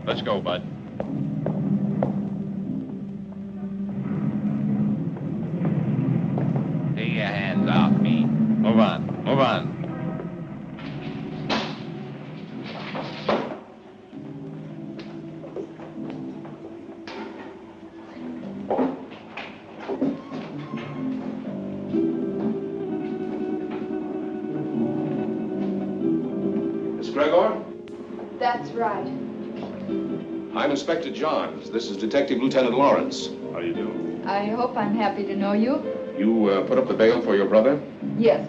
Let's go, Bud. Take your hands off me. Move on. Move on. Miss Gregor? That's right. I'm Inspector Johns. This is Detective Lieutenant Lawrence. How do you do? I hope I'm happy to know you. You put up the bail for your brother? Yes.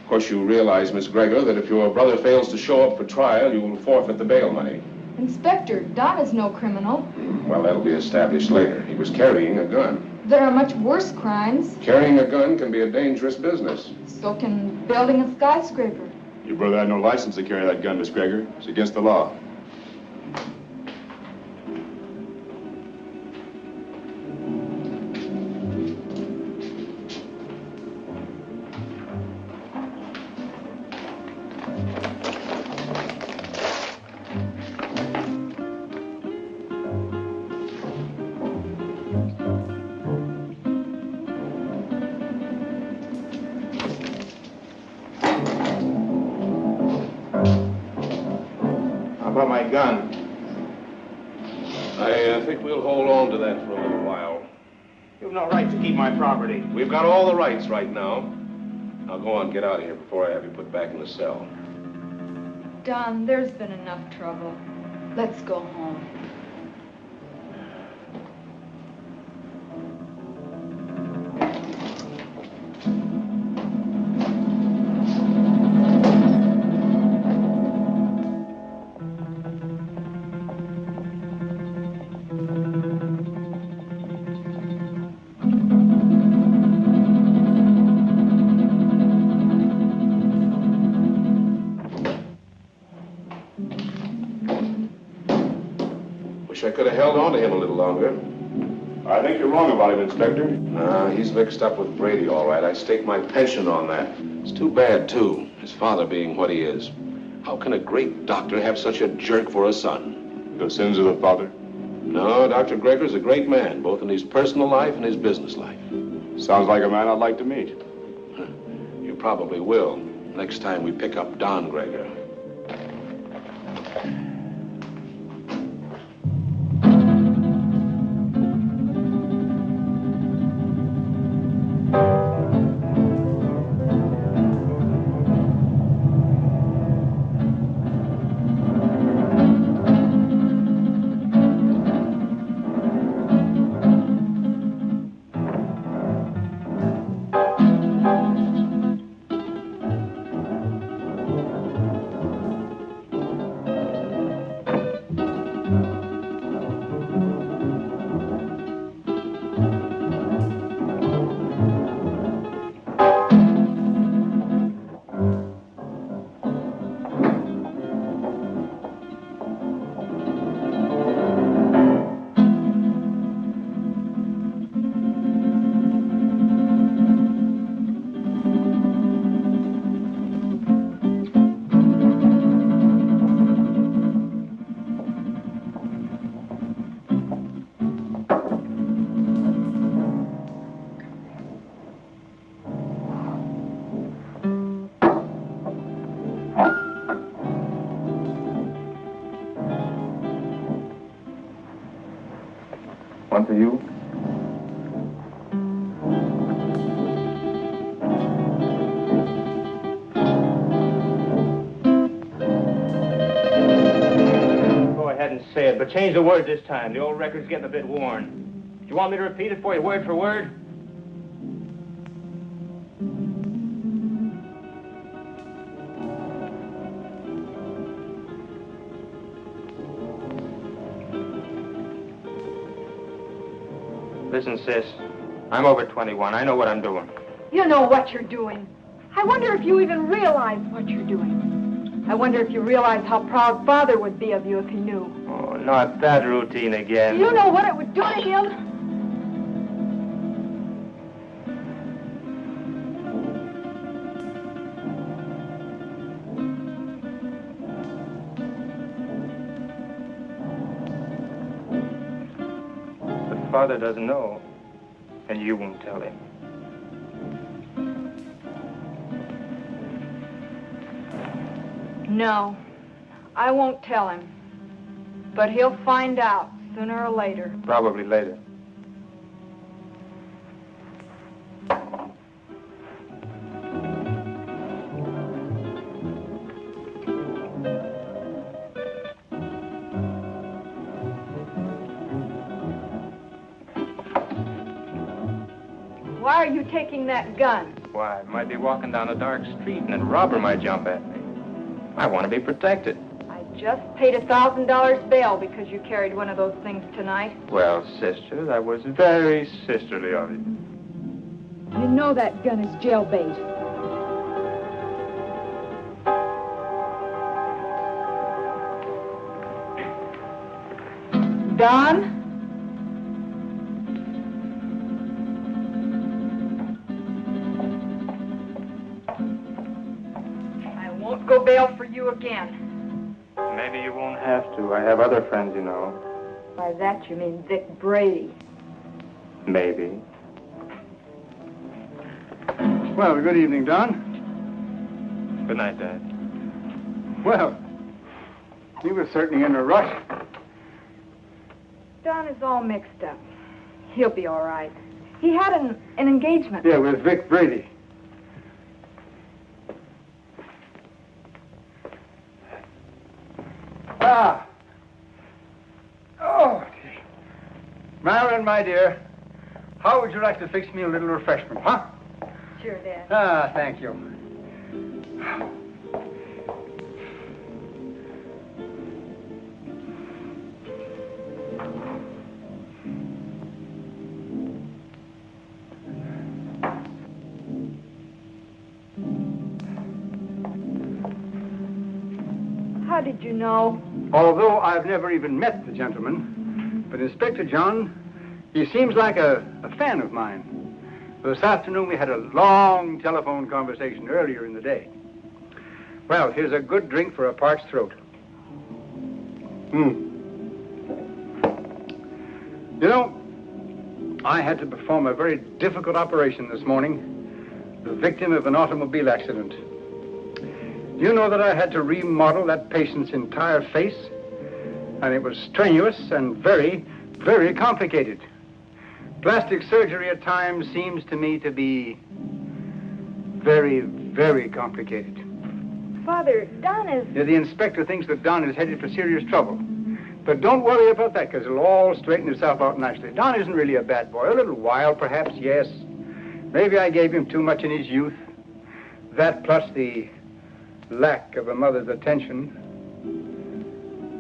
Of course, you realize, Miss Gregor, that if your brother fails to show up for trial, you will forfeit the bail money. Inspector, Don is no criminal. Well, that'll be established later. He was carrying a gun. There are much worse crimes. Carrying a gun can be a dangerous business. So can building a skyscraper. Your brother had no license to carry that gun, Miss Gregor. It's against the law. About my gun. I think we'll hold on to that for a little while. You have no right to keep my property. We've got all the rights right now. Now go on, get out of here before I have you put back in the cell. Don, there's been enough trouble. Let's go home. Wish I could have held on to him a little longer. I think you're wrong about him, Inspector. Nah, he's mixed up with Brady, all right. I stake my pension on that. It's too bad, too, his father being what he is. How can a great doctor have such a jerk for a son? The sins of the father? No, Dr. Gregor's a great man, both in his personal life and his business life. Sounds like a man I'd like to meet. You probably will, next time we pick up Don Gregor. One for you. Go ahead and say it, but change the word this time. The old record's getting a bit worn. Do you want me to repeat it for you word for word? Listen, sis, I'm over 21. I know what I'm doing. You know what you're doing. I wonder if you even realize what you're doing. I wonder if you realize how proud Father would be of you if he knew. Oh, not that routine again. You know what it would do to him? father doesn't know, and you won't tell him. No, I won't tell him. But he'll find out sooner or later. Probably later. Why are you taking that gun? Why, I might be walking down a dark street and a robber might jump at me. I want to be protected. I just paid $1,000 bail because you carried one of those things tonight. Well, sister, that was very sisterly of you. You know that gun is jailbait. Don? I won't go bail for you again. Maybe you won't have to. I have other friends, you know. By that you mean Vic Brady. Maybe. Well, good evening, Don. Good night, Dad. Well, he was certainly in a rush. Don is all mixed up. He'll be all right. He had an engagement. Yeah, with Vic Brady. Ah. Oh, dear. Marilyn, my dear, how would you like to fix me a little refreshment, huh? Sure, Dad. Ah, thank you. How did you know? Although I've never even met the gentleman, but Inspector John, he seems like a fan of mine. This afternoon we had a long telephone conversation earlier in the day. Well, here's a good drink for a parched throat. You know, I had to perform a very difficult operation this morning, the victim of an automobile accident. Do you know that I had to remodel that patient's entire face? And it was strenuous and very, very complicated. Plastic surgery at times seems to me to be very, very complicated. Father, Don is... Yeah, the inspector thinks that Don is headed for serious trouble. But don't worry about that, because it'll all straighten itself out nicely. Don isn't really a bad boy. A little wild, perhaps, yes. Maybe I gave him too much in his youth. That plus the lack of a mother's attention.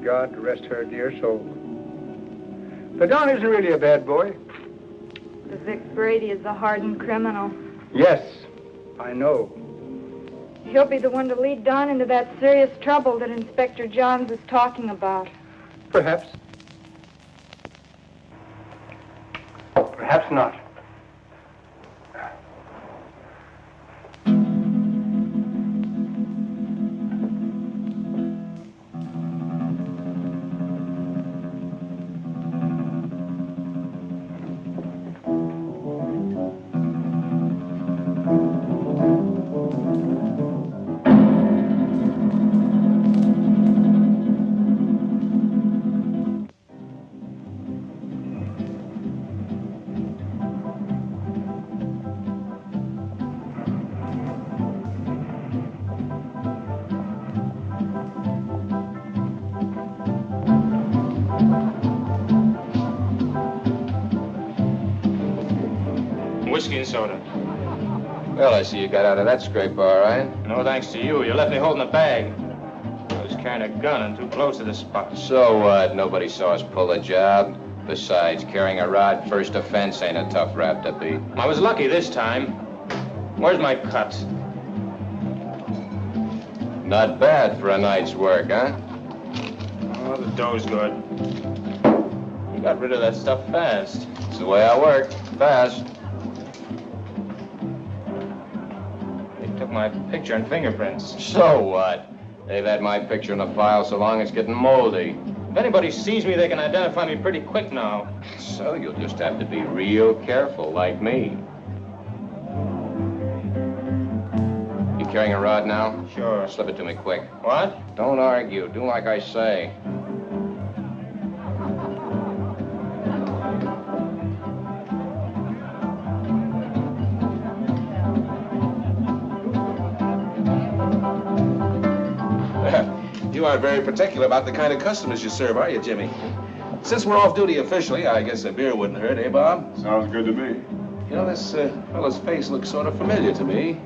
God rest her dear soul. But Don isn't really a bad boy. The Vic Brady is a hardened criminal. Yes, I know. He'll be the one to lead Don into that serious trouble that Inspector Johns is talking about. Perhaps. Perhaps not. Whiskey and soda. Well, I see you got out of that scrape all right. No thanks to you. You left me holding the bag. I was carrying a gun and too close to the spot. So what? Nobody saw us pull a job. Besides, carrying a rod first offense ain't a tough rap to beat. I was lucky this time. Where's my cut? Not bad for a night's work, huh? Oh, the dough's good. You got rid of that stuff fast. It's the way I work. Fast. They took my picture and fingerprints. So what? They've had my picture in the file so long it's getting moldy. If anybody sees me, they can identify me pretty quick now. So you'll just have to be real careful, like me. You carrying a rod now? Sure. Slip it to me quick. What? Don't argue. Do like I say. You aren't very particular about the kind of customers you serve, are you, Jimmy? Since we're off duty officially, I guess a beer wouldn't hurt, eh, Bob? Sounds good to me. You know, this fellow's face looks sort of familiar to me.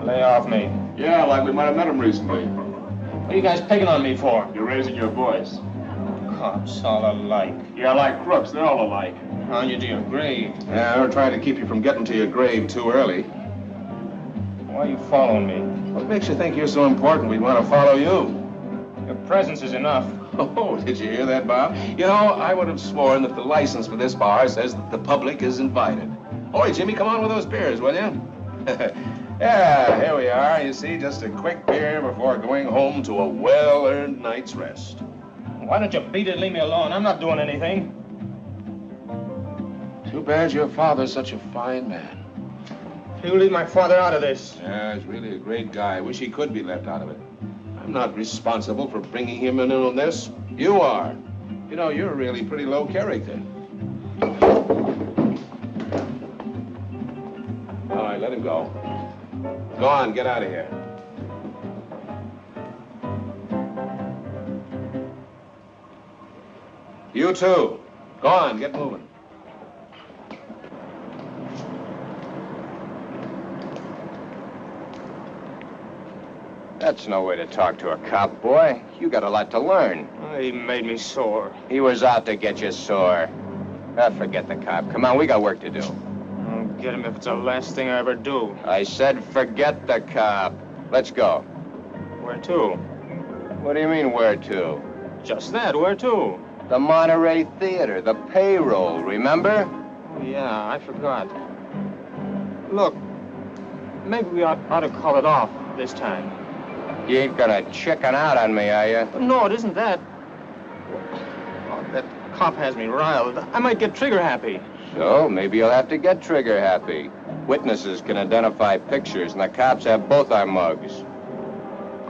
Lay off me. Yeah, like we might have met him recently. What are you guys picking on me for? You're raising your voice. Cops all alike. Yeah, like crooks, they're all alike. On you to your grave. Yeah, we're trying to keep you from getting to your grave too early. Why are you following me? What makes you think you're so important we'd want to follow you? Your presence is enough. Oh, did you hear that, Bob? You know, I would have sworn that the license for this bar says that the public is invited. Oi, Jimmy, come on with those beers, will you? Yeah, here we are. You see, just a quick beer before going home to a well-earned night's rest. Why don't you beat it and leave me alone? I'm not doing anything. Too bad your father's such a fine man. You leave my father out of this. Yeah, he's really a great guy. I wish he could be left out of it. I'm not responsible for bringing him in on this. You are. You know, you're really pretty low character. All right, let him go. Go on, get out of here. You too. Go on, get moving. That's no way to talk to a cop, boy. You got a lot to learn. Oh, he made me sore. He was out to get you sore. Forget the cop. Come on, we got work to do. I'll get him if it's the last thing I ever do. I said forget the cop. Let's go. Where to? What do you mean, where to? Just that, where to? The Monterey Theater, the payroll, remember? Oh, yeah, I forgot. Look, maybe we ought to call it off this time. You ain't gonna chicken out on me, are you? No, it isn't that. Oh, that cop has me riled. I might get trigger happy. So, maybe you'll have to get trigger happy. Witnesses can identify pictures, and the cops have both our mugs.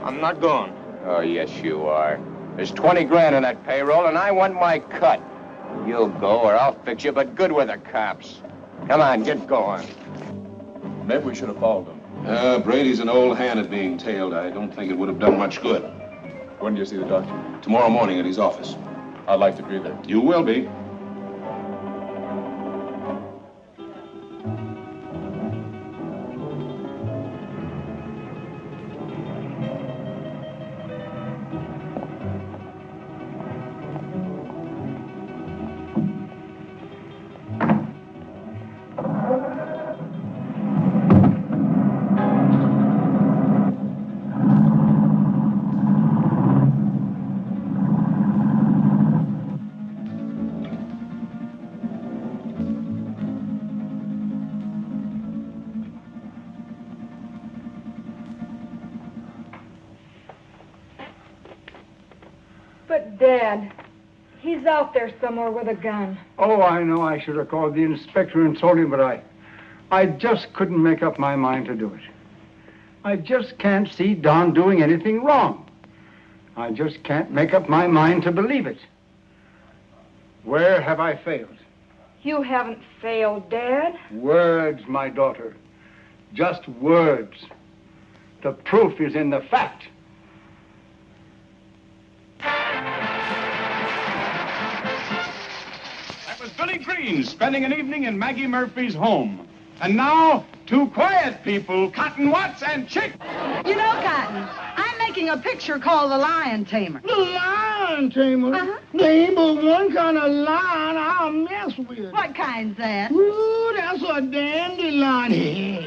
I'm not going. Oh, yes, you are. There's 20 grand in that payroll, and I want my cut. You'll go, or I'll fix you, but good with the cops. Come on, get going. Maybe we should have followed them. Brady's an old hand at being tailed. I don't think it would have done much good. When do you see the doctor? Tomorrow morning at his office. I'd like to be there. You will be. But, Dad, he's out there somewhere with a gun. Oh, I know I should have called the inspector and told him, but I just couldn't make up my mind to do it. I just can't see Don doing anything wrong. I just can't make up my mind to believe it. Where have I failed? You haven't failed, Dad. Words, my daughter. Just words. The proof is in the fact. That was Billy Green spending an evening in Maggie Murphy's home. And now, two quiet people, Cotton Watts and Chick. You know, Cotton, I'm making a picture called The Lion Tamer. The lion tamer? Uh-huh. There ain't but one kind of lion I'll mess with. What kind's that? Ooh, that's a dandelion.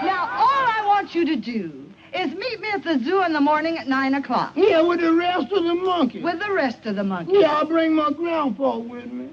Now, all I want you to do is meet me at the zoo in the morning at 9 o'clock. Yeah, with the rest of the monkeys. With the rest of the monkeys. Yeah, I'll bring my grandpa with me.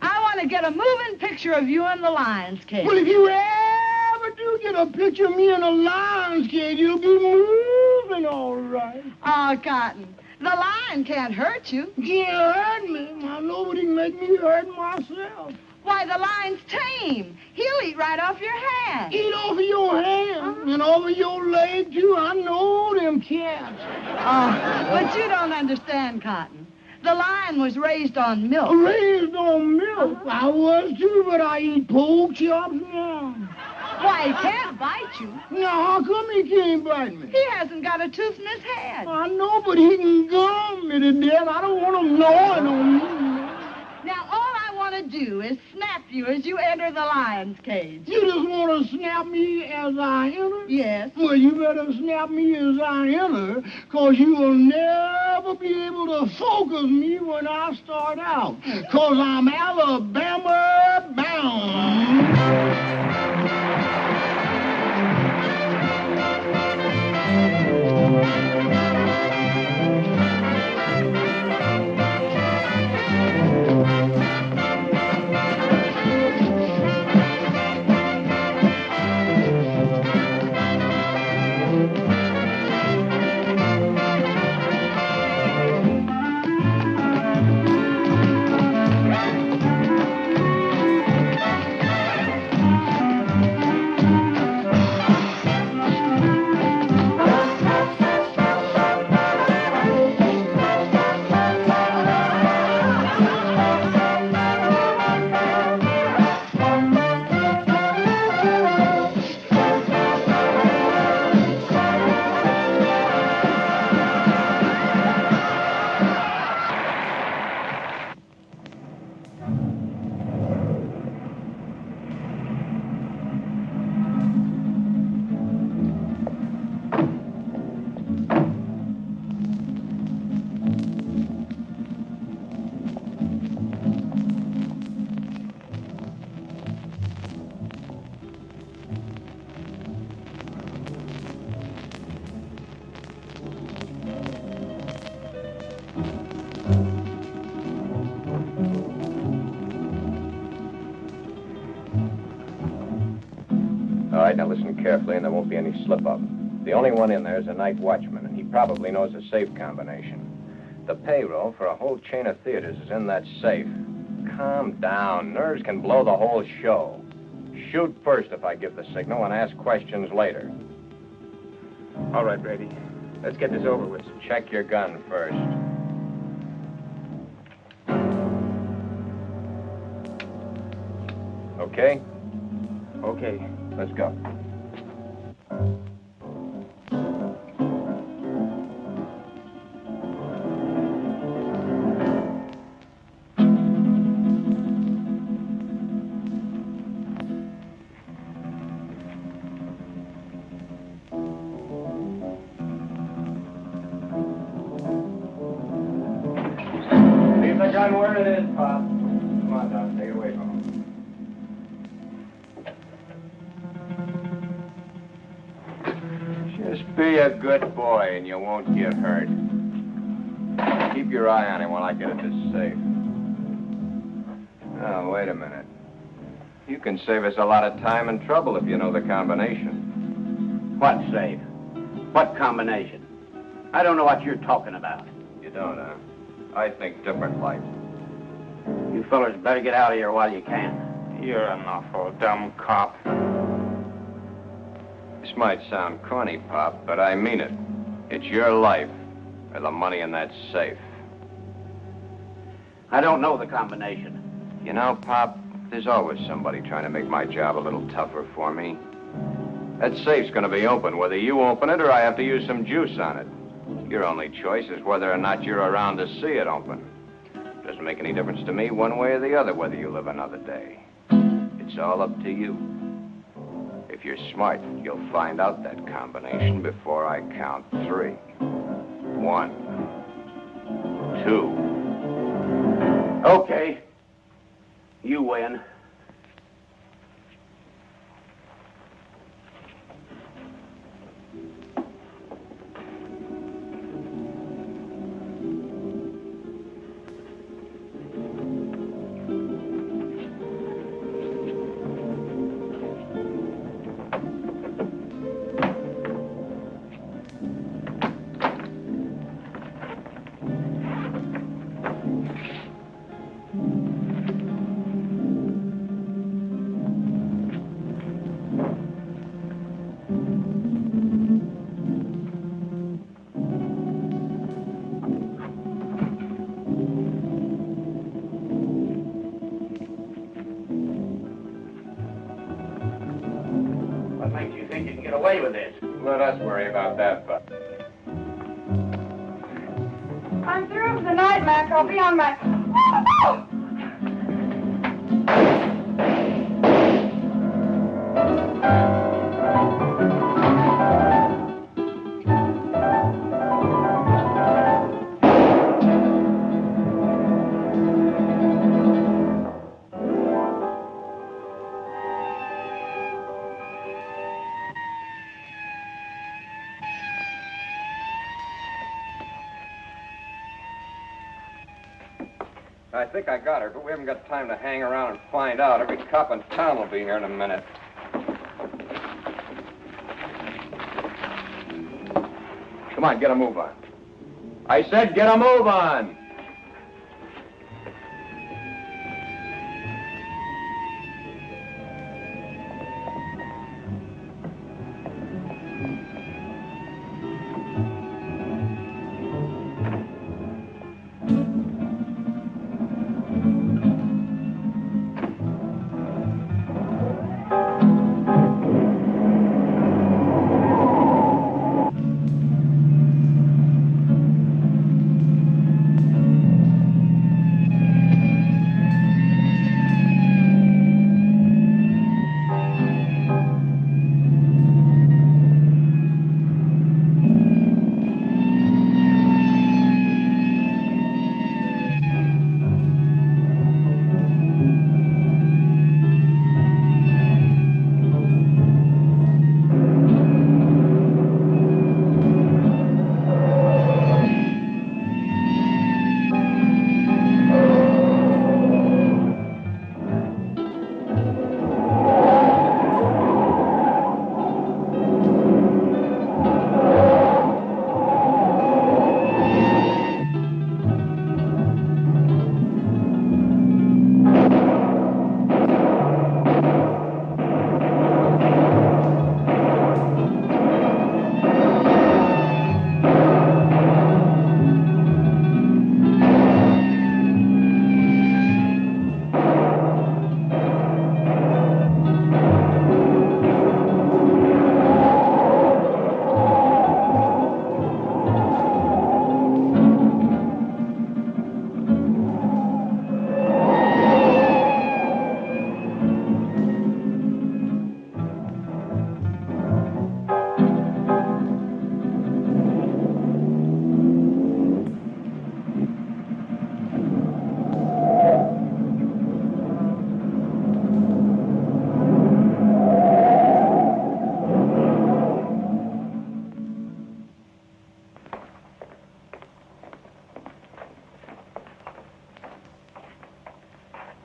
I want to get a moving picture of you in the lion's cage. Well, if you ever do get a picture of me in a lion's cage, you'll be moving all right. Oh, Cotton, The lion can't hurt you. Can't hurt me. Now, nobody can make me hurt myself. Why, the lion's tame. He'll eat right off your hand. Eat off of your hand and over your leg, too. I know them cats. Oh, but you don't understand, Cotton. The lion was raised on milk. Raised on milk. I was, too, but I eat pork chops now. Why, he can't bite you. Now, how come he can't bite me? He hasn't got a tooth in his head. I know, but he can gum me to death. I don't want him gnawing on me. Now, all I want to do is snap you as you enter the lion's cage. You just want to snap me as I enter? Yes. Well, you better snap me as I enter, because you will never be able to focus me when I start out, because I'm Alabama bound. All right, now listen carefully, and there won't be any slip-up. The only one in there is a night watchman, and he probably knows the safe combination. The payroll for a whole chain of theaters is in that safe. Calm down. Nerves can blow the whole show. Shoot first if I give the signal, and ask questions later. All right, Brady. Let's get this over with. Check your gun first. Okay? Okay. Let's go. Leave the gun where it is, Pop. Come on, Doc. Take it away from him. Just be a good boy and you won't get hurt. Keep your eye on him while I get at this safe. Oh, wait a minute. You can save us a lot of time and trouble if you know the combination. What safe? What combination? I don't know what you're talking about. You don't, huh? I think different like. You fellers better get out of here while you can. You're an awful dumb cop. This might sound corny, Pop, but I mean it. It's your life or the money in that safe. I don't know the combination. You know, Pop, there's always somebody trying to make my job a little tougher for me. That safe's going to be open, whether you open it or I have to use some juice on it. Your only choice is whether or not you're around to see it open. Doesn't make any difference to me one way or the other whether you live another day. It's all up to you. If you're smart, you'll find out that combination before I count 3. 1, 2. Okay. You win. you can get away with this. Let us worry about that, Buck. I'm through for the night, Mac. I'll be on my... I think I got her, but we haven't got time to hang around and find out. Every cop in town will be here in a minute. Come on, get a move on. I said get a move on!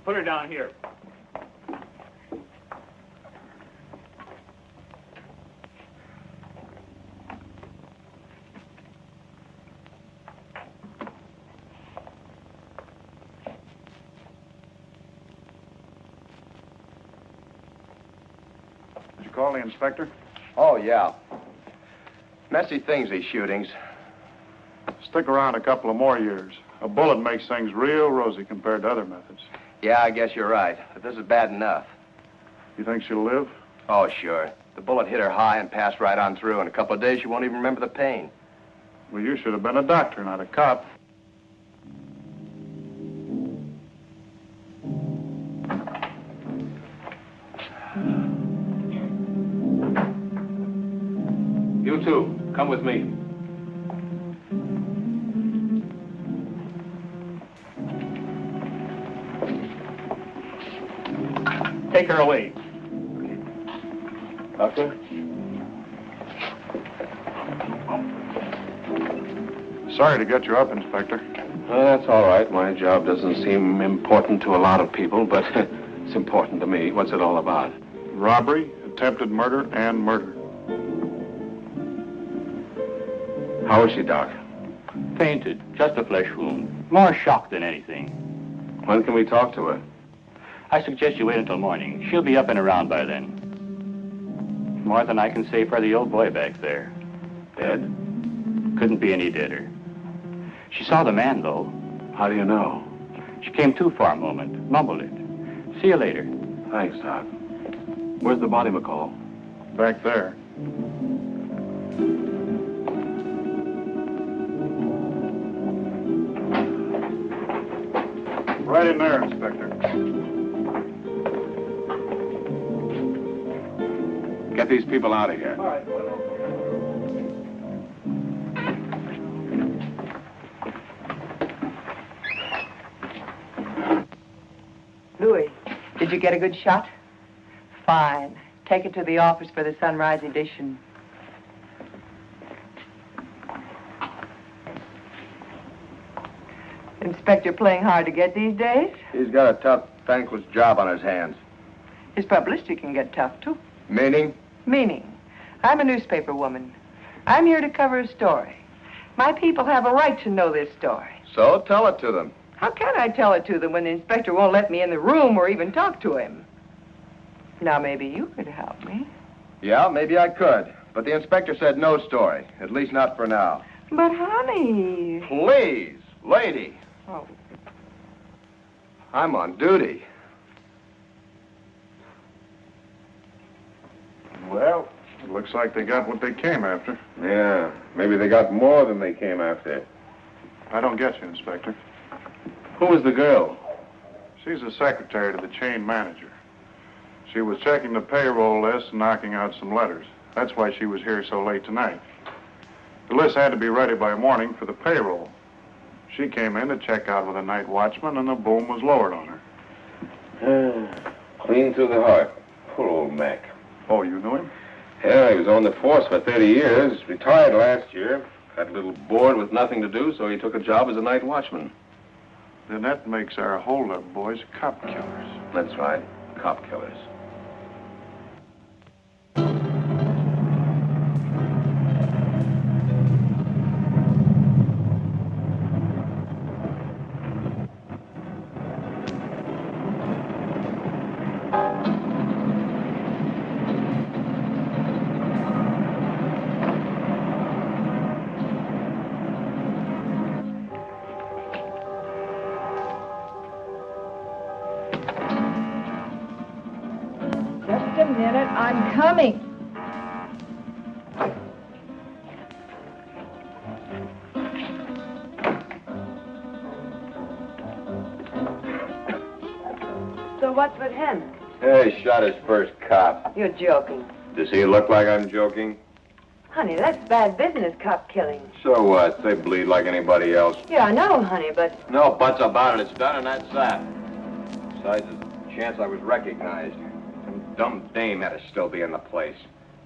Put her down here. Did you call the inspector? Oh, yeah. Messy things, these shootings. Stick around a couple of more years. A bullet makes things real rosy compared to other methods. Yeah, I guess you're right. But this is bad enough. You think she'll live? Oh, sure. The bullet hit her high and passed right on through. In a couple of days, she won't even remember the pain. Well, you should have been a doctor, not a cop. You too. Come with me. Take her away. Doctor? Sorry to get you up, Inspector. That's all right. My job doesn't seem important to a lot of people, but it's important to me. What's it all about? Robbery, attempted murder, and murder. How is she, Doc? Fainted. Just a flesh wound. More shock than anything. When can we talk to her? I suggest you wait until morning. She'll be up and around by then. More than I can say for the old boy back there. Dead? Couldn't be any deader. She saw the man, though. How do you know? She came to for a moment, mumbled it. See you later. Thanks, Doc. Where's the body, McCall? Back there. Right in there, Inspector. Get these people out of here. All right. Louis, did you get a good shot? Fine. Take it to the office for the sunrise edition. Inspector playing hard to get these days? He's got a tough, thankless job on his hands. His publicity can get tough, too. Meaning? Meaning, I'm a newspaper woman. I'm here to cover a story. My people have a right to know this story. So tell it to them. How can I tell it to them when the inspector won't let me in the room or even talk to him? Now, maybe you could help me. Yeah, maybe I could. But the inspector said no story. At least not for now. But, honey... Please, lady. Oh. I'm on duty. Well, it looks like they got what they came after. Yeah, maybe they got more than they came after. I don't get you, Inspector. Who was the girl? She's a secretary to the chain manager. She was checking the payroll list and knocking out some letters. That's why she was here so late tonight. The list had to be ready by morning for the payroll. She came in to check out with a night watchman, and the boom was lowered on her. Clean through the heart. Poor old Mac. Oh, you knew him? Yeah, he was on the force for 30 years. Retired last year. Got a little bored with nothing to do, so he took a job as a night watchman. Then that makes our hold-up boys cop killers. That's right. Cop killers. Just a minute, I'm coming. So what's with him? Hey, shot his first cop. You're joking. Does he look like I'm joking? Honey, that's bad business, cop killing. So what? They bleed like anybody else. Yeah, I know, honey, but... No buts about it. It's done and that's that. Besides, there's a chance I was recognized. Some dumb dame had to still be in the place.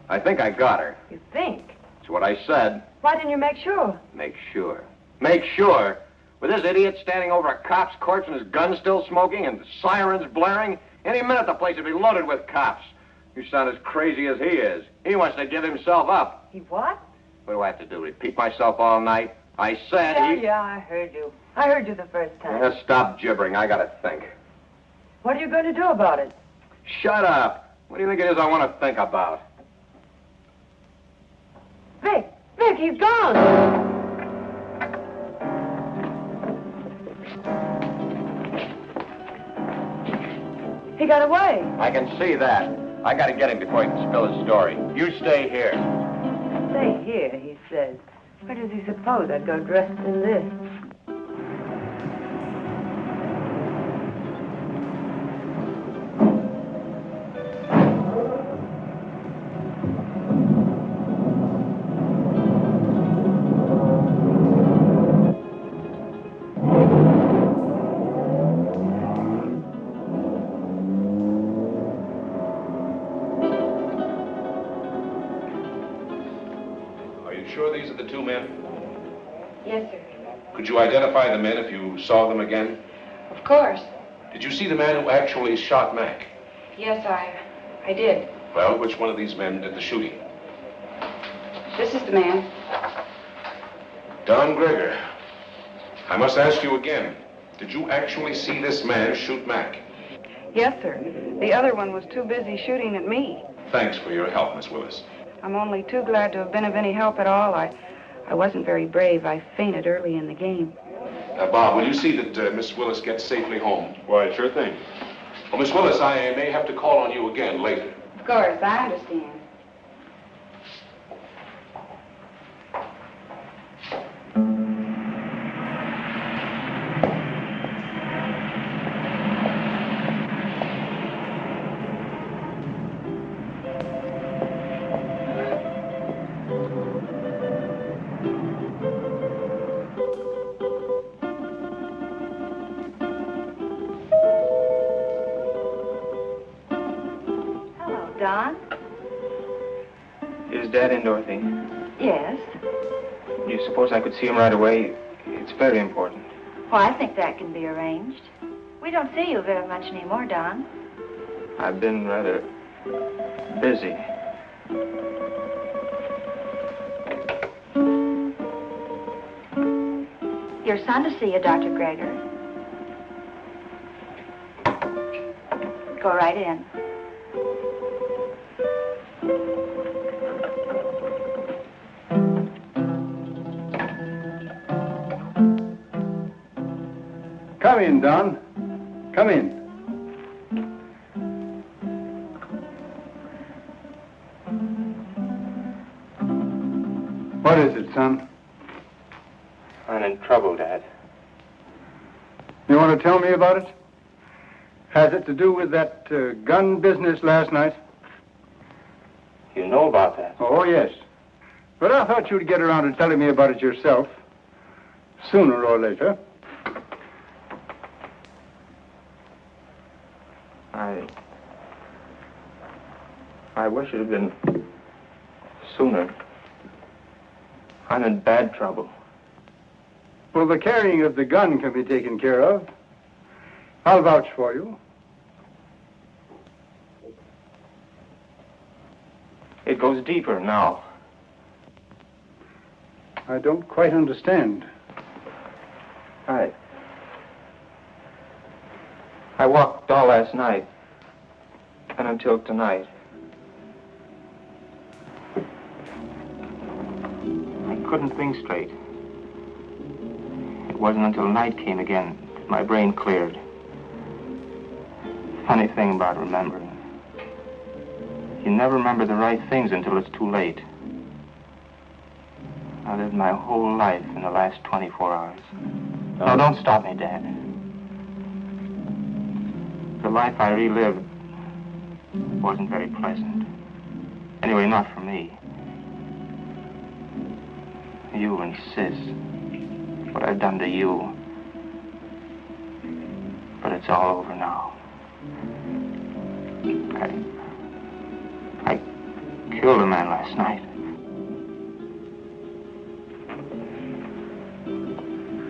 I think I got her. You think? That's what I said. Why didn't you make sure? Make sure. Make sure? With this idiot standing over a cop's corpse and his gun still smoking and sirens blaring, any minute the place would be loaded with cops. You sound as crazy as he is. He wants to give himself up. He what? What do I have to do? Repeat myself all night? I said Yeah, I heard you. I heard you the first time. Yeah, stop gibbering. I gotta think. What are you going to do about it? Shut up. What do you think it is I want to think about? Vic, he's gone. He got away. I can see that. I gotta get him before he can spill his story. You stay here. Stay here, he says. Where does he suppose I'd go dressed in this? Sure these are the two men? Yes, sir. Could you identify the men if you saw them again? Of course. Did you see the man who actually shot Mac? Yes, I did. Well, which one of these men did the shooting? This is the man. Don Gregor. I must ask you again. Did you actually see this man shoot Mac? Yes, sir. The other one was too busy shooting at me. Thanks for your help, Miss Willis. I'm only too glad to have been of any help at all. I wasn't very brave. I fainted early in the game. Bob, will you see that Miss Willis gets safely home? Why, sure thing. Well, Miss Willis, I may have to call on you again later. Of course, I understand. Don? Is Dad in, Dorothy? Yes. Do you suppose I could see him right away? It's very important. Well, I think that can be arranged. We don't see you very much anymore, Don. I've been rather busy. Your son to see you, Dr. Gregor. Go right in. Come in, Don. Come in. What is it, son? I'm in trouble, Dad. You want to tell me about it? Has it to do with that gun business last night? You know about that? Oh, yes. But I thought you'd get around to telling me about it yourself. Sooner or later. I wish it had been sooner. I'm in bad trouble. Well, the carrying of the gun can be taken care of. I'll vouch for you. It goes deeper now. I don't quite understand. I walked all last night and until tonight. I couldn't think straight. It wasn't until night came again that my brain cleared. Funny thing about remembering. You never remember the right things until it's too late. I lived my whole life in the last 24 hours. No, don't stop me, Dad. The life I relived wasn't very pleasant. Anyway, not for me. You and Sis. What I've done to you. But it's all over now. I killed a man last night.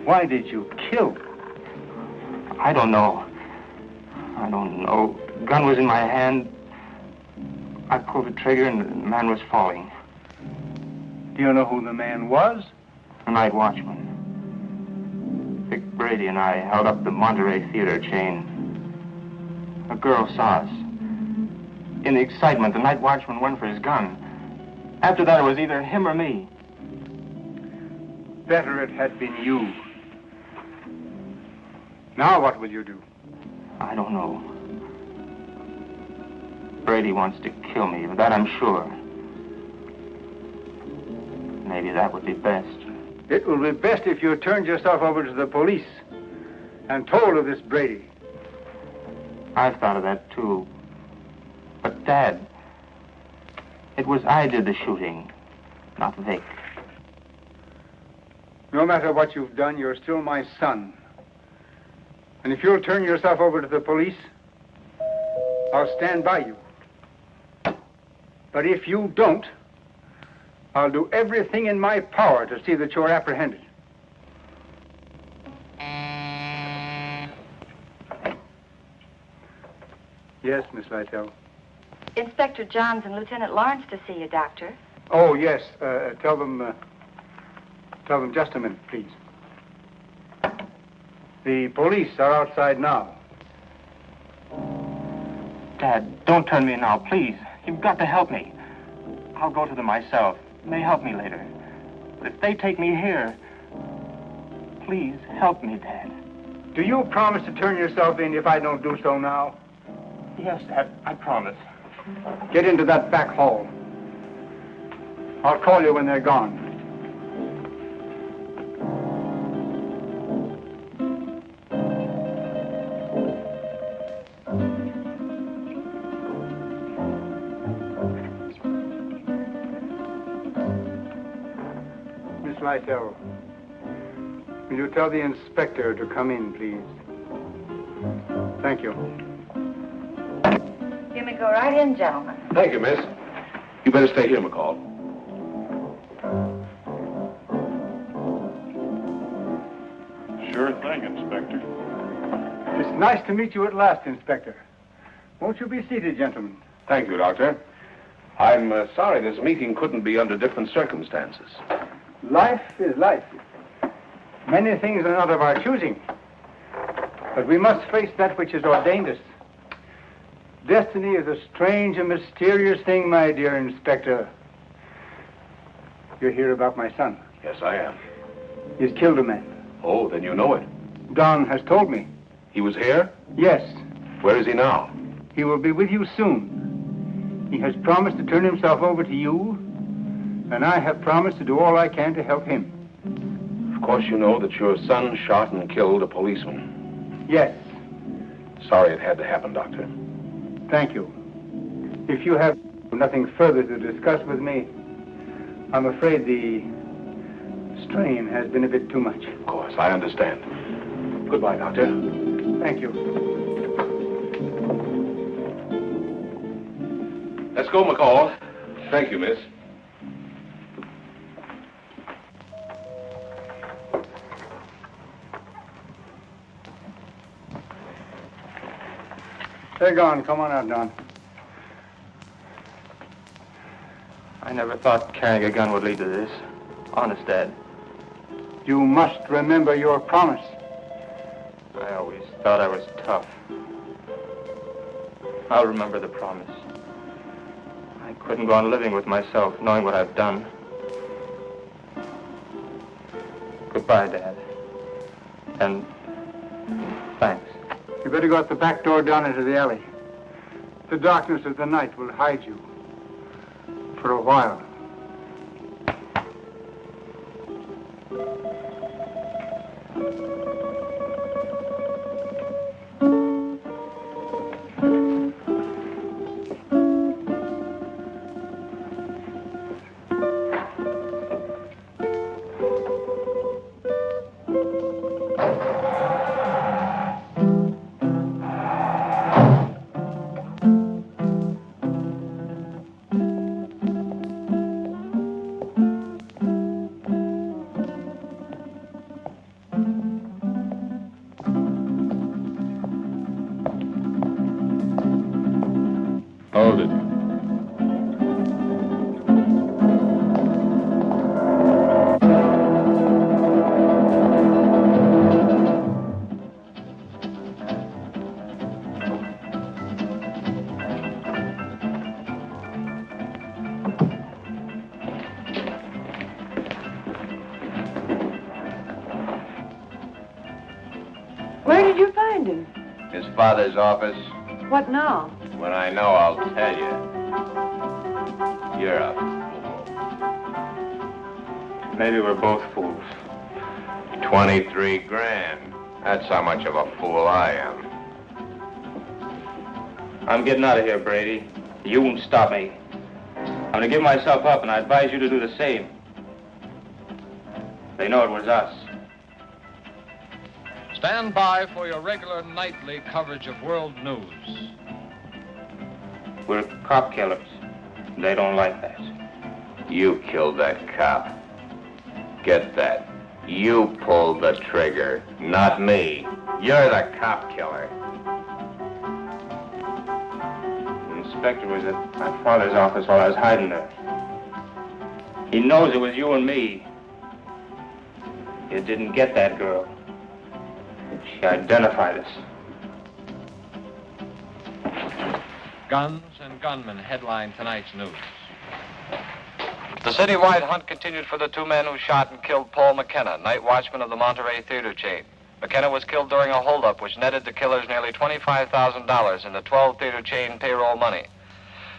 Why did you kill? I don't know. Gun was in my hand. I pulled the trigger and the man was falling. Do you know who the man was? The night watchman. Vic Brady and I held up the Monterey Theater chain. A girl saw us. In the excitement, the night watchman went for his gun. After that, it was either him or me. Better it had been you. Now what will you do? I don't know. Brady wants to kill me, of that I'm sure. Maybe that would be best. It will be best if you turned yourself over to the police and told of this Brady. I've thought of that, too. But, Dad, it was I did the shooting, not Vic. No matter what you've done, you're still my son. And if you'll turn yourself over to the police, I'll stand by you. But if you don't, I'll do everything in my power to see that you're apprehended. Yes, Miss Lytell. Inspector Johns and Lieutenant Lawrence to see you, Doctor. Oh, yes. Tell them just a minute, please. The police are outside now. Dad, don't turn me now, please. You've got to help me. I'll go to them myself. They may help me later. But if they take me here, please help me, Dad. Do you promise to turn yourself in if I don't do so now? Yes, Dad, I promise. Get into that back hall. I'll call you when they're gone. Miss Lytell, will you tell the inspector to come in, please? Thank you. You may go right in, gentlemen. Thank you, miss. You better stay here, McCall. Sure thing, Inspector. It's nice to meet you at last, Inspector. Won't you be seated, gentlemen? Thank you, Doctor. I'm sorry this meeting couldn't be under different circumstances. Life is life. Many things are not of our choosing. But we must face that which is ordained us. Destiny is a strange and mysterious thing, my dear Inspector. You're here about my son. Yes, I am. He's killed a man. Oh, then you know it. Don has told me. He was here? Yes. Where is he now? He will be with you soon. He has promised to turn himself over to you, and I have promised to do all I can to help him. Of course you know that your son shot and killed a policeman. Yes. Sorry it had to happen, Doctor. Thank you. If you have nothing further to discuss with me, I'm afraid the strain has been a bit too much. Of course, I understand. Goodbye, Doctor. Thank you. Let's go, McCall. Thank you, miss. They're gone. Come on out, Don. I never thought carrying a gun would lead to this. Honest, Dad. You must remember your promise. I always thought I was tough. I'll remember the promise. I couldn't go on living with myself, knowing what I've done. Goodbye, Dad. And thanks. You better go out the back door down into the alley. The darkness of the night will hide you. For a while. Hold it. Where did you find him? His father's office. What now? When I know, I'll tell you. You're a fool. Maybe we're both fools. 23 grand. That's how much of a fool I am. I'm getting out of here, Brady. You won't stop me. I'm gonna give myself up, and I advise you to do the same. They know it was us. Stand by for your regular nightly coverage of world news. We're cop killers. They don't like that. You killed that cop. Get that. You pulled the trigger, not me. You're the cop killer. The inspector was at my father's office while I was hiding there. He knows it was you and me. You didn't get that girl. She identified us. Guns and gunmen headline tonight's news. The citywide hunt continued for the two men who shot and killed Paul McKenna, night watchman of the Monterey theater chain. McKenna was killed during a holdup which netted the killers nearly $25,000 in the 12 theater chain payroll money.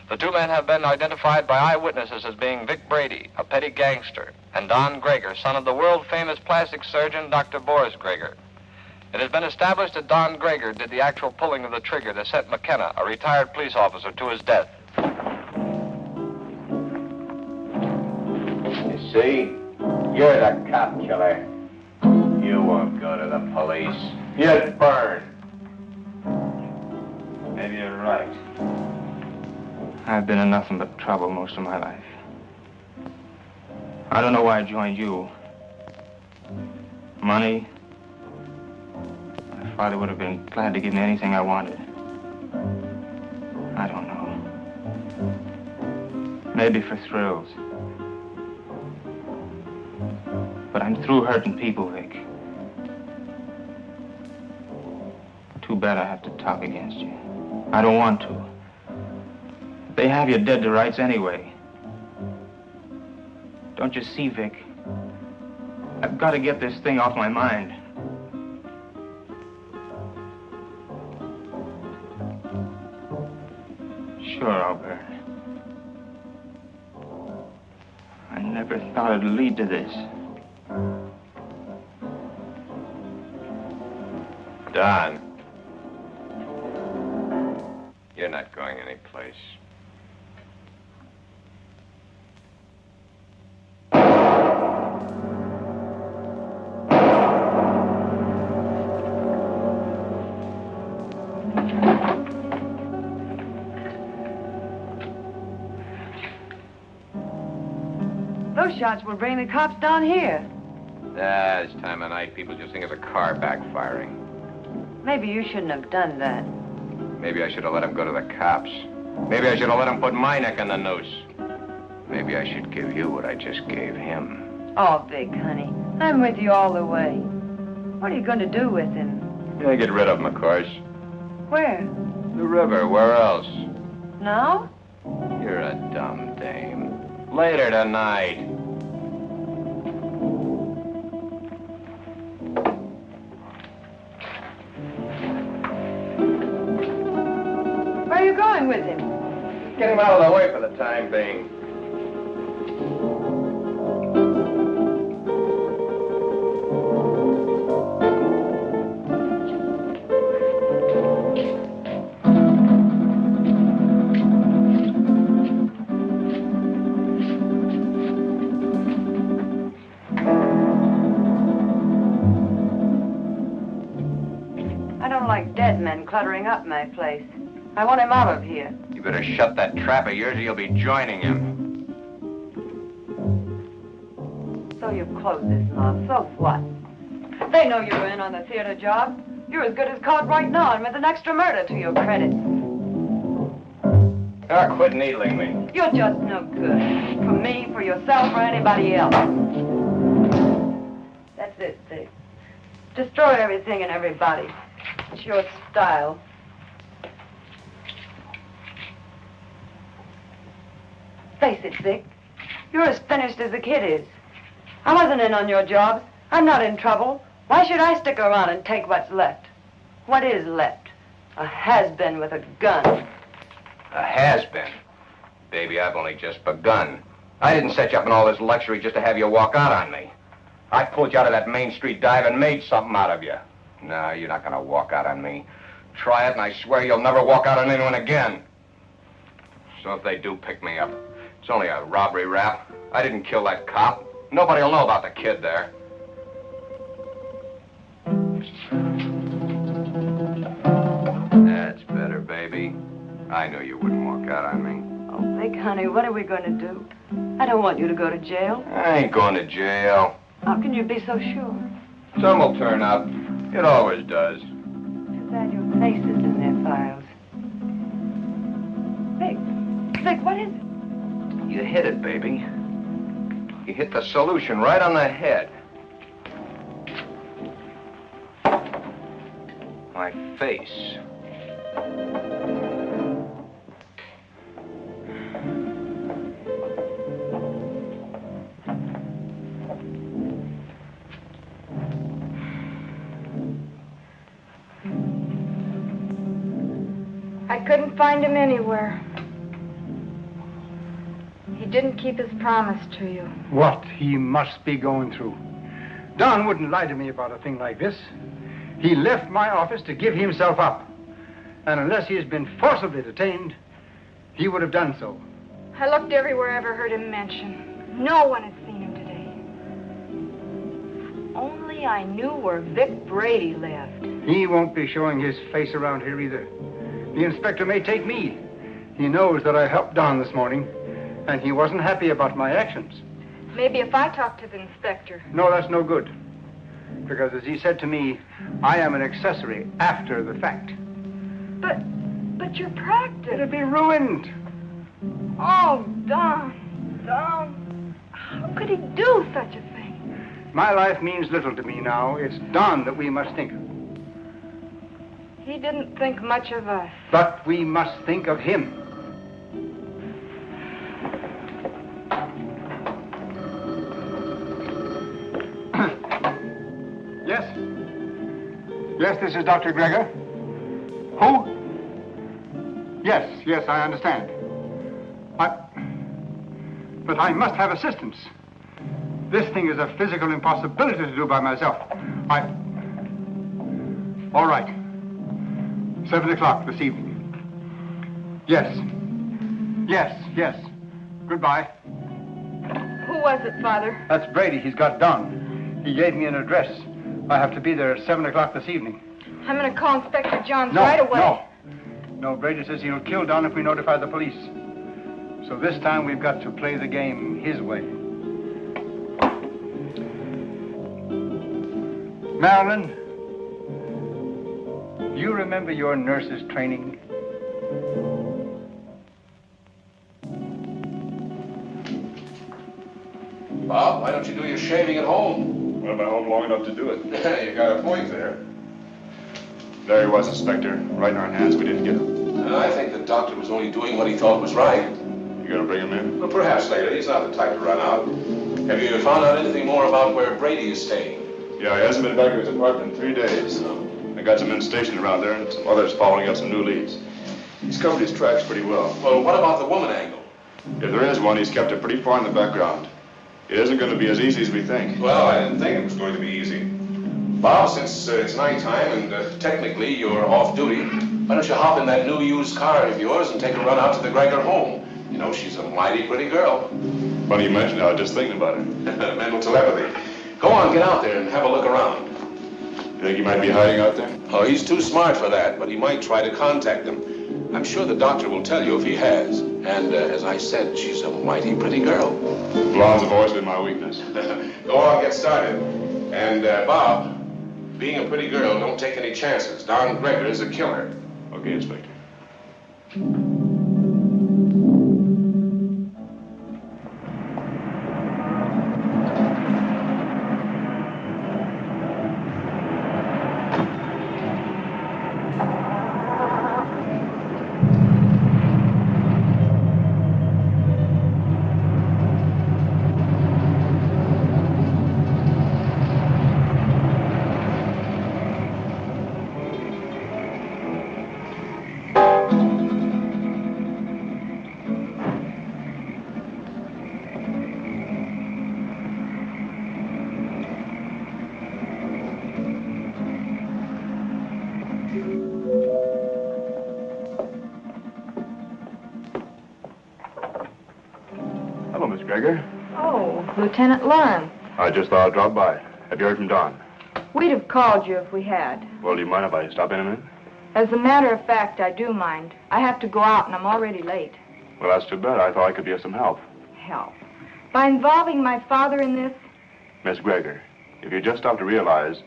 The two men have been identified by eyewitnesses as being Vic Brady, a petty gangster, and Don Gregor, son of the world-famous plastic surgeon Dr. Boris Gregor. It has been established that Don Gregor did the actual pulling of the trigger that sent McKenna, a retired police officer, to his death. You see? You're the cop killer. You won't go to the police. You'd burn. Maybe you're right. I've been in nothing but trouble most of my life. I don't know why I joined you. Money? My father would have been glad to give me anything I wanted. I don't know. Maybe for thrills. But I'm through hurting people, Vic. Too bad I have to talk against you. I don't want to. They have you dead to rights anyway. Don't you see, Vic? I've got to get this thing off my mind. Sure, I'll burn. I never thought it'd lead to this. Don. You're not going anyplace. Those shots will bring the cops down here. This time of night, people just think it's a car backfiring. Maybe you shouldn't have done that. Maybe I should have let him go to the cops. Maybe I should have let him put my neck in the noose. Maybe I should give you what I just gave him. Oh, Vic, honey, I'm with you all the way. What are you going to do with him? Yeah, get rid of him, of course. Where? The river. Where else? Now? You're a dumb dame. Later tonight. Where are you going with him? Get him out of the way for the time being. Dead men cluttering up my place. I want him out of here. You better shut that trap of yours or you'll be joining him. So you've closed this mob. So what? They know you're in on the theater job. You're as good as caught right now and with an extra murder to your credit. Now quit needling me. You're just no good. For me, for yourself, or anybody else. That's it, Vic. Destroy everything and everybody. It's your style. Face it, Vic. You're as finished as the kid is. I wasn't in on your job. I'm not in trouble. Why should I stick around and take what's left? What is left? A has-been with a gun. A has-been? Baby, I've only just begun. I didn't set you up in all this luxury just to have you walk out on me. I pulled you out of that Main Street dive and made something out of you. No, you're not gonna walk out on me. Try it, and I swear you'll never walk out on anyone again. So if they do pick me up, it's only a robbery rap. I didn't kill that cop. Nobody'll know about the kid there. That's better, baby. I knew you wouldn't walk out on me. Oh, Vic, honey, what are we going to do? I don't want you to go to jail. I ain't going to jail. How can you be so sure? Some will turn up. It always does. Too bad your face is in their files. Vic, what is it? You hit it, baby. You hit the solution right on the head. My face. I couldn't find him anywhere. He didn't keep his promise to you. What he must be going through. Don wouldn't lie to me about a thing like this. He left my office to give himself up. And unless he has been forcibly detained, he would have done so. I looked everywhere I ever heard him mention. No one had seen him today. If only I knew where Vic Brady lived. He won't be showing his face around here either. The inspector may take me. He knows that I helped Don this morning, and he wasn't happy about my actions. Maybe if I talk to the inspector. No, that's no good. Because as he said to me, I am an accessory after the fact. But your practice. It'll be ruined. Oh, Don, how could he do such a thing? My life means little to me now. It's Don that we must think of. He didn't think much of us. But we must think of him. Yes? Yes, this is Dr. Gregor. Who? Yes, I understand. But I must have assistance. This thing is a physical impossibility to do by myself. All right. 7 o'clock this evening. Yes. Goodbye. Who was it, Father? That's Brady. He's got Don. He gave me an address. I have to be there at 7 o'clock this evening. I'm going to call Inspector Johns right away. No, Brady says he'll kill Don if we notify the police. So this time we've got to play the game his way. Marilyn, do you remember your nurse's training? Bob, why don't you do your shaving at home? Well, I've been home long enough to do it. You got a point there. There he was, Inspector. Right in our hands. We didn't get him. I think the doctor was only doing what he thought was right. You gonna bring him in? Well, perhaps later. He's not the type to run out. Have you found out anything more about where Brady is staying? Yeah, he hasn't been back to his apartment in 3 days. I got some men stationed around there and some others following up some new leads. He's covered his tracks pretty well. Well, what about the woman angle? If there is one, he's kept it pretty far in the background. It isn't going to be as easy as we think. Well, I didn't think it was going to be easy. Bob, since it's nighttime and technically you're off duty, why don't you hop in that new used car of yours and take a run out to the Gregor home? You know, she's a mighty pretty girl. Funny you mentioned it. I was just thinking about it. Mental telepathy. Go on, get out there and have a look around. You think he might be hiding out there? Oh, he's too smart for that, but he might try to contact them. I'm sure the doctor will tell you if he has. And as I said, she's a mighty pretty girl. Blondes have always been my weakness. Go on, get started. And, Bob, being a pretty girl, don't take any chances. Don Gregor is a killer. Okay, Inspector. Hello, Miss Gregor. Oh, Lieutenant Lauren. I just thought I'd drop by. Have you heard from Don? We'd have called you if we had. Well, do you mind if I stop in a minute? As a matter of fact, I do mind. I have to go out and I'm already late. Well, that's too bad. I thought I could be of some help. Help? By involving my father in this? Miss Gregor, if you just stopped to realize,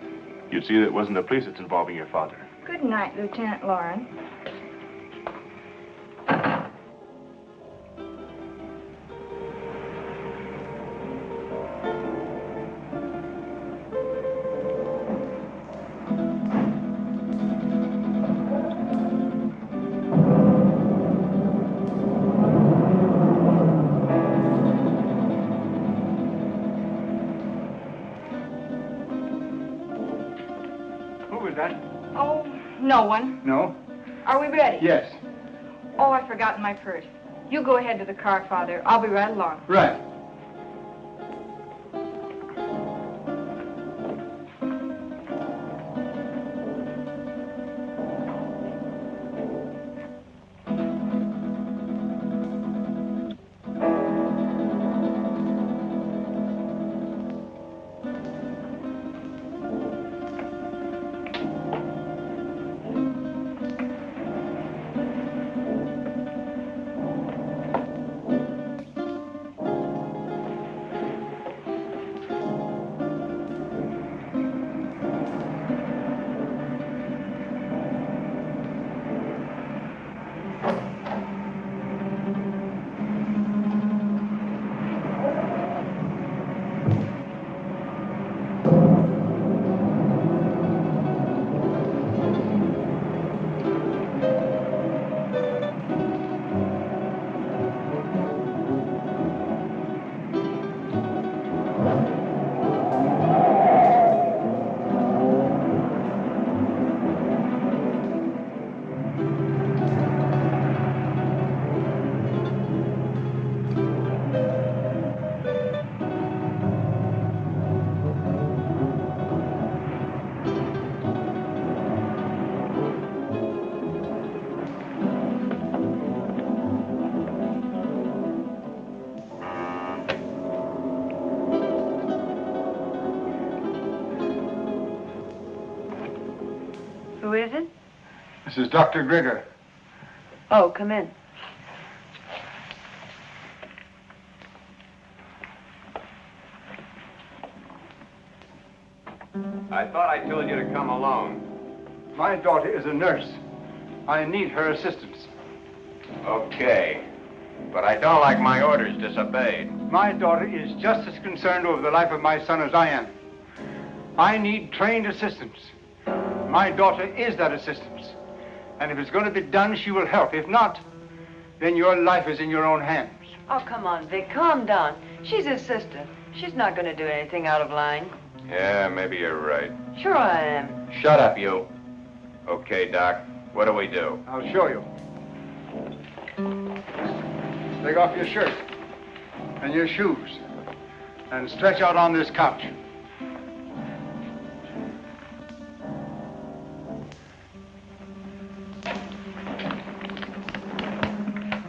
you'd see that it wasn't the police that's involving your father. Good night, Lieutenant Lauren. Oh, no one. No? Are we ready? Yes. Oh, I forgot my purse. You go ahead to the car, Father. I'll be right along. Right. is it? This is Dr. Gregor. Oh, come in. I thought I told you to come alone. My daughter is a nurse. I need her assistance. Okay. But I don't like my orders disobeyed. My daughter is just as concerned over the life of my son as I am. I need trained assistance. My daughter is that assistance. And if it's going to be done, she will help. If not, then your life is in your own hands. Oh, come on, Vic. Calm down. She's his sister. She's not going to do anything out of line. Yeah, maybe you're right. Sure I am. Shut up, you. Okay, Doc. What do we do? I'll show you. Take off your shirt and your shoes and stretch out on this couch.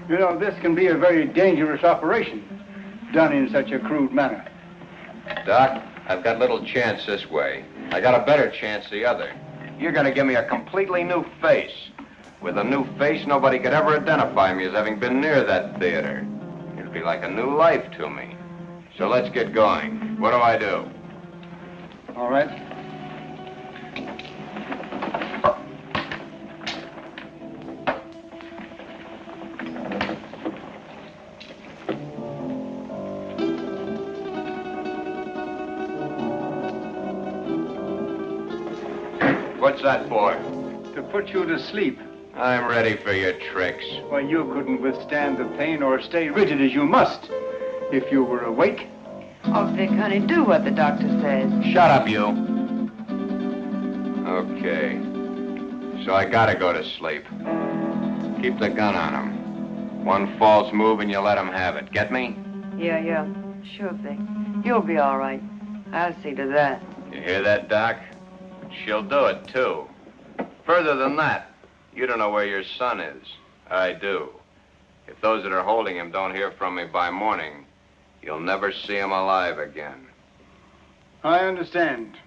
You know, this can be a very dangerous operation done in such a crude manner. Doc, I've got little chance this way. I got a better chance the other. You're gonna give me a completely new face. With a new face, nobody could ever identify me as having been near that theater. It'd be like a new life to me. So let's get going. What do I do? All right. What's that for? To put you to sleep. I'm ready for your tricks. Why, you couldn't withstand the pain or stay rigid as you must if you were awake. Oh, Vic, honey, do what the doctor says. Shut up, you. Okay. So I gotta go to sleep. Keep the gun on him. One false move and you let him have it. Get me? Yeah. Sure, Vic. You'll be all right. I'll see to that. You hear that, Doc? She'll do it, too. Further than that, you don't know where your son is. I do. If those that are holding him don't hear from me by morning, you'll never see him alive again. I understand.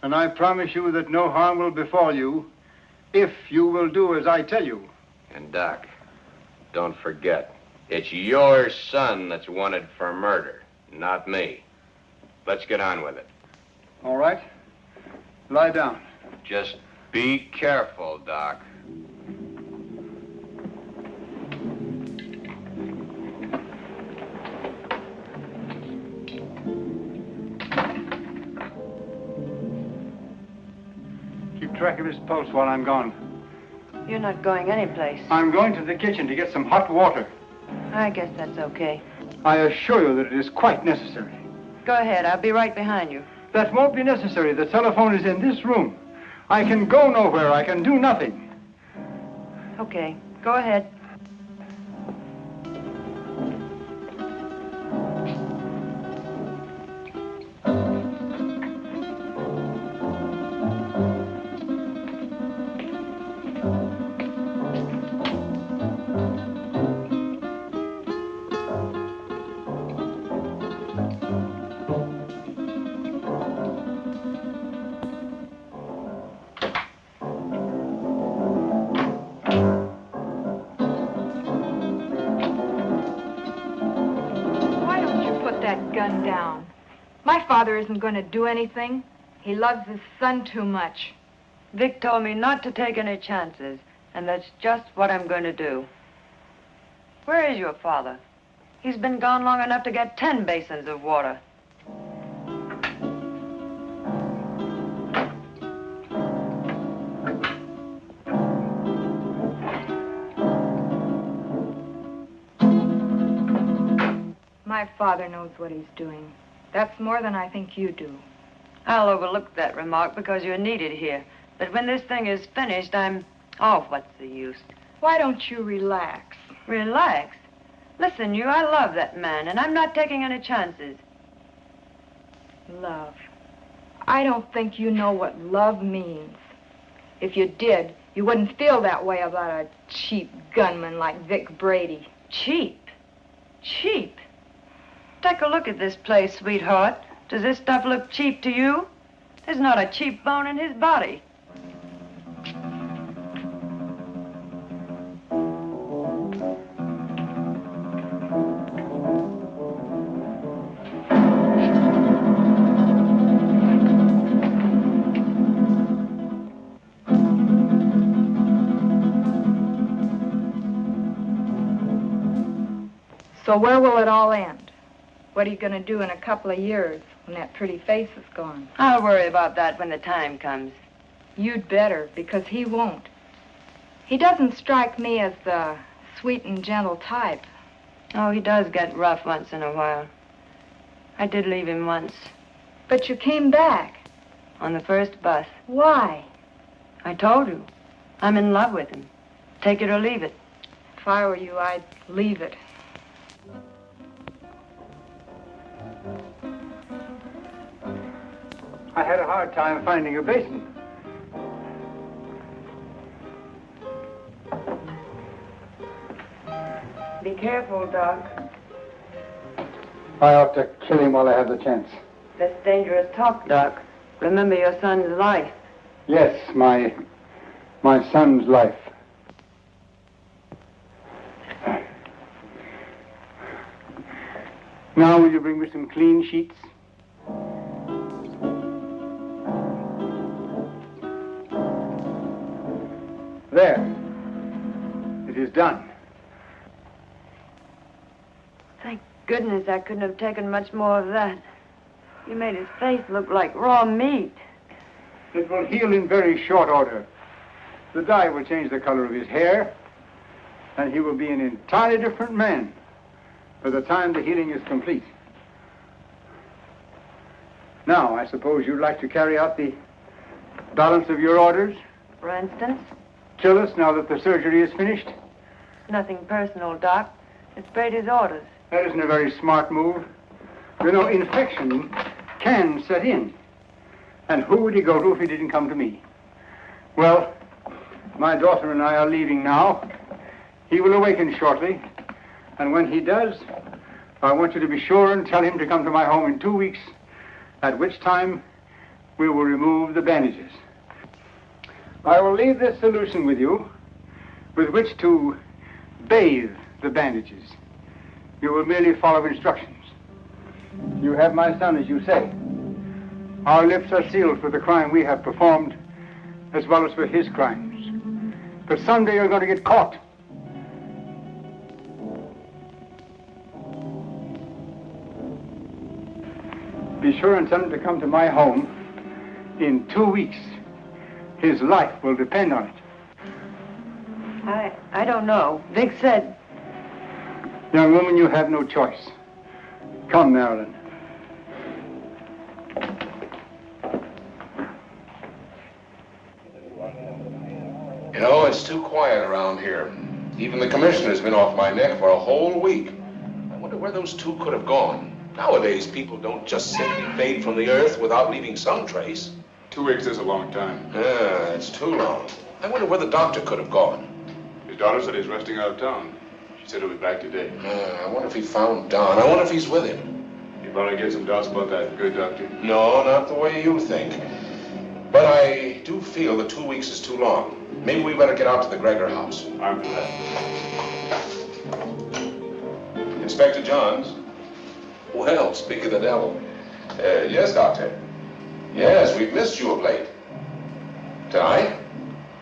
And I promise you that no harm will befall you if you will do as I tell you. And, Doc, don't forget, it's your son that's wanted for murder, not me. Let's get on with it. All right. Lie down. Just be careful, Doc. Keep track of his pulse while I'm gone. You're not going anyplace. I'm going to the kitchen to get some hot water. I guess that's okay. I assure you that it is quite necessary. Go ahead. I'll be right behind you. That won't be necessary. The telephone is in this room. I can go nowhere. I can do nothing. Okay. Go ahead. Gun down. My father isn't going to do anything. He loves his son too much. Vic told me not to take any chances, and that's just what I'm going to do. Where is your father? He's been gone long enough to get 10 basins of water. My father knows what he's doing. That's more than I think you do. I'll overlook that remark because you're needed here. But when this thing is finished, oh, what's the use? Why don't you relax? Relax? Listen, I love that man, and I'm not taking any chances. Love. I don't think you know what love means. If you did, you wouldn't feel that way about a cheap gunman like Vic Brady. Cheap? Cheap? Take a look at this place, sweetheart. Does this stuff look cheap to you? There's not a cheap bone in his body. So where will it all end? What are you going to do in a couple of years when that pretty face is gone? I'll worry about that when the time comes. You'd better, because he won't. He doesn't strike me as the sweet and gentle type. Oh, he does get rough once in a while. I did leave him once. But you came back. On the first bus. Why? I told you. I'm in love with him. Take it or leave it. If I were you, I'd leave it. I had a hard time finding a basin. Be careful, Doc. I ought to kill him while I have the chance. That's dangerous talk, Doc. Remember your son's life. Yes, my son's life. Now, will you bring me some clean sheets? There. It is done. Thank goodness I couldn't have taken much more of that. You made his face look like raw meat. It will heal in very short order. The dye will change the color of his hair, and he will be an entirely different man by the time the healing is complete. Now, I suppose you'd like to carry out the balance of your orders? For instance? Kill us now that the surgery is finished? Nothing personal, Doc. It's Brady's orders. That isn't a very smart move. You know, infection can set in. And who would he go to if he didn't come to me? Well, my daughter and I are leaving now. He will awaken shortly. And when he does, I want you to be sure and tell him to come to my home in 2 weeks, at which time we will remove the bandages. I will leave this solution with you, with which to bathe the bandages. You will merely follow instructions. You have my son, as you say. Our lips are sealed for the crime we have performed, as well as for his crimes. But someday you're going to get caught. Be sure and tell him to come to my home in 2 weeks. His life will depend on it. I don't know. Vic said... Young woman, you have no choice. Come, Marilyn. You know, it's too quiet around here. Even the commissioner's been off my neck for a whole week. I wonder where those two could have gone. Nowadays, people don't just simply fade from the earth without leaving some trace. 2 weeks is a long time. Yeah, it's too long. I wonder where the doctor could have gone. His daughter said he's resting out of town. She said he'll be back today. I wonder if he found Don. I wonder if he's with him. You probably get some doubts about that, good doctor. No, not the way you think. But I do feel that 2 weeks is too long. Maybe we better get out to the Gregor house. I'm for that. Inspector Johns. Well, speak of the devil. Yes, Doctor. Yes, we've missed you of late. Tonight?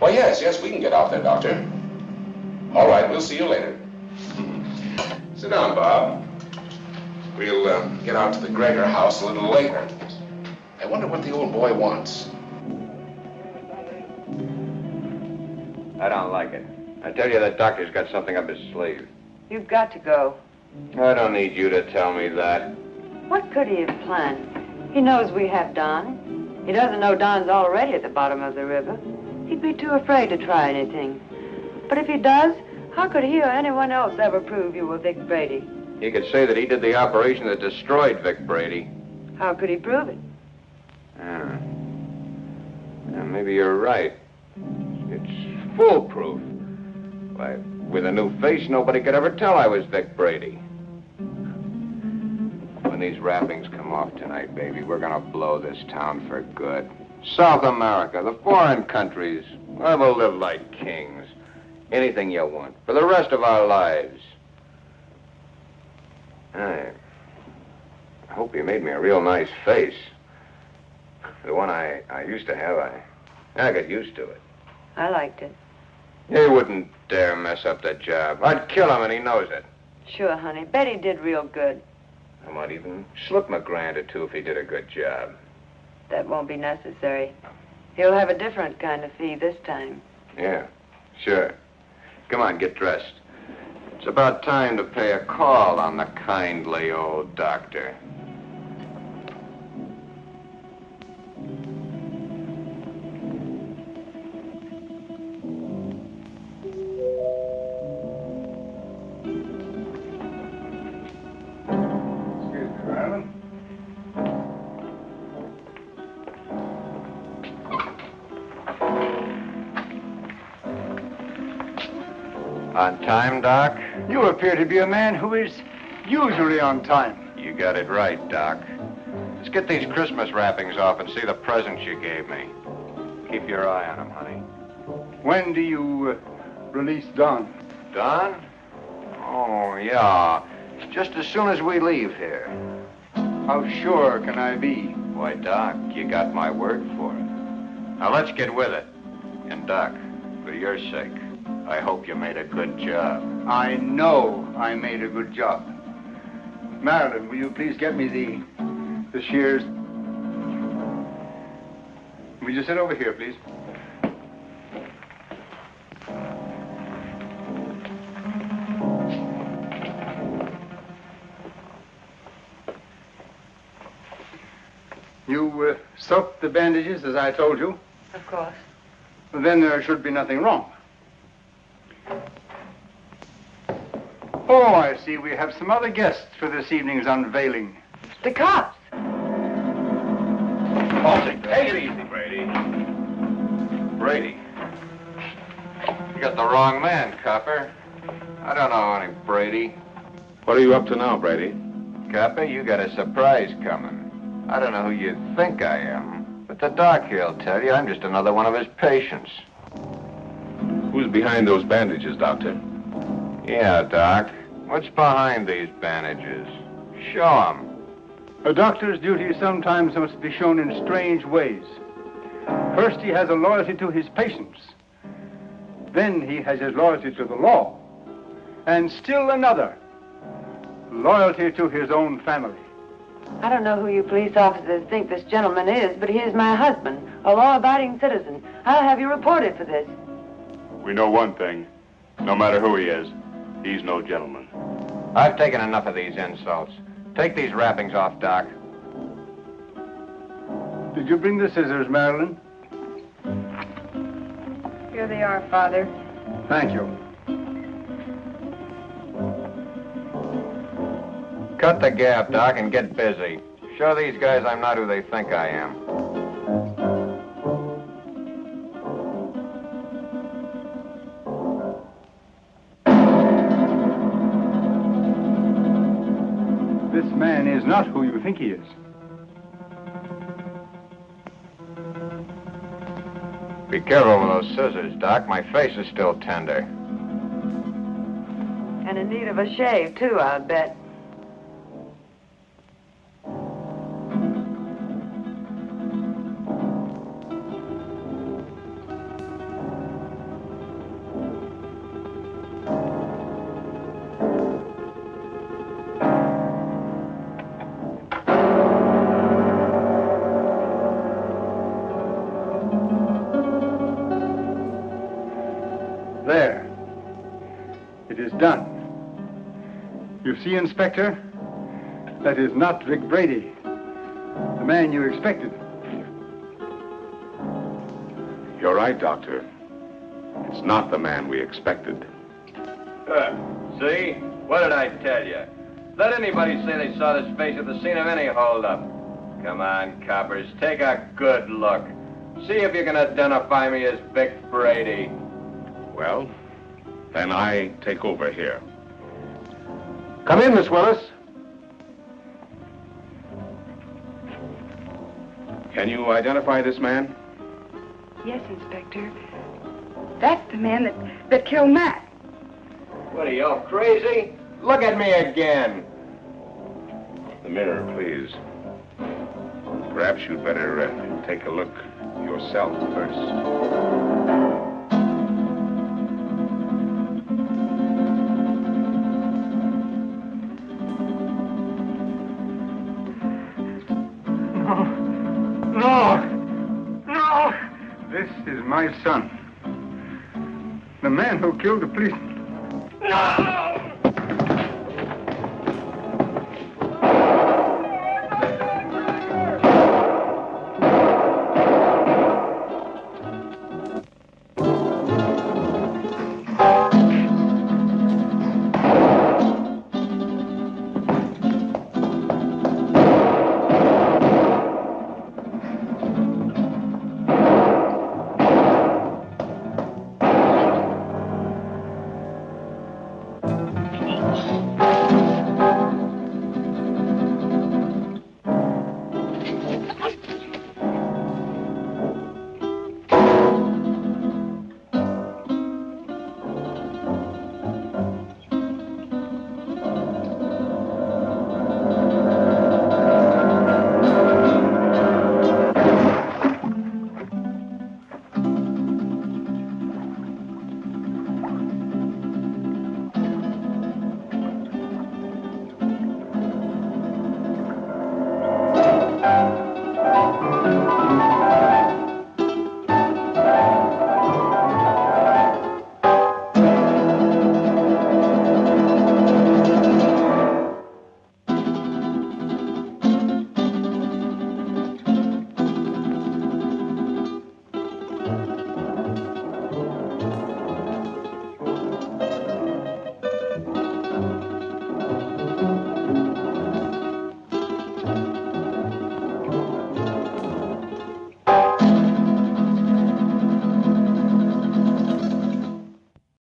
Well, yes, we can get out there, Doctor. All right, we'll see you later. Sit down, Bob. We'll get out to the Gregor house a little later. I wonder what the old boy wants. I don't like it. I tell you, that doctor's got something up his sleeve. You've got to go. I don't need you to tell me that. What could he have planned? He knows we have Don. He doesn't know Don's already at the bottom of the river. He'd be too afraid to try anything. But if he does, how could he or anyone else ever prove you were Vic Brady? He could say that he did the operation that destroyed Vic Brady. How could he prove it? Yeah, maybe you're right. It's foolproof. Why, with a new face, nobody could ever tell I was Vic Brady. When these wrappings come off tonight, baby, we're gonna blow this town for good. South America, the foreign countries, I will live like kings. Anything you want, for the rest of our lives. I hope you made me a real nice face. The one I used to have, I got used to it. I liked it. He wouldn't dare mess up the job. I'd kill him, and he knows it. Sure, honey. Betty did real good. I might even slip him $1,000 or $2 if he did a good job. That won't be necessary. He'll have a different kind of fee this time. Yeah, sure. Come on, get dressed. It's about time to pay a call on the kindly old doctor. On time, Doc? You appear to be a man who is usually on time. You got it right, Doc. Let's get these Christmas wrappings off and see the presents you gave me. Keep your eye on them, honey. When do you release Don? Don? Oh, yeah. Just as soon as we leave here. How sure can I be? Why, Doc, you got my word for it. Now, let's get with it. And, Doc, for your sake, I hope you made a good job. I know I made a good job. Marilyn, will you please get me the shears? Will you sit over here, please? You soaked the bandages as I told you? Of course. Then there should be nothing wrong. Oh, I see. We have some other guests for this evening's unveiling. The cops. Take it easy, Brady. Brady. You got the wrong man, copper. I don't know any Brady. What are you up to now, Brady? Copper, you got a surprise coming. I don't know who you think I am, but the doc here'll tell you I'm just another one of his patients. Who's behind those bandages, Doctor? Yeah, Doc. What's behind these bandages? Show 'em. A doctor's duty sometimes must be shown in strange ways. First, he has a loyalty to his patients. Then he has his loyalty to the law. And still another, loyalty to his own family. I don't know who you police officers think this gentleman is, but he is my husband, a law-abiding citizen. I'll have you reported for this. We know one thing. No matter who he is, he's no gentleman. I've taken enough of these insults. Take these wrappings off, Doc. Did you bring the scissors, Marilyn? Here they are, Father. Thank you. Cut the gap, Doc, and get busy. Show these guys I'm not who they think I am. This man is not who you think he is. Be careful with those scissors, Doc. My face is still tender. And in need of a shave, too, I'll bet. There. It is done. You see, Inspector, that is not Vic Brady, the man you expected. You're right, Doctor. It's not the man we expected. See? What did I tell you? Let anybody say they saw this face at the scene of any holdup. Come on, coppers, take a good look. See if you can identify me as Vic Brady. Well, then I take over here. Come in, Miss Willis. Can you identify this man? Yes, Inspector. That's the man that killed Matt. What are you, all crazy? Look at me again. The mirror, please. Perhaps you'd better take a look yourself first. No. No. No. This is my son. The man who killed the policeman. No!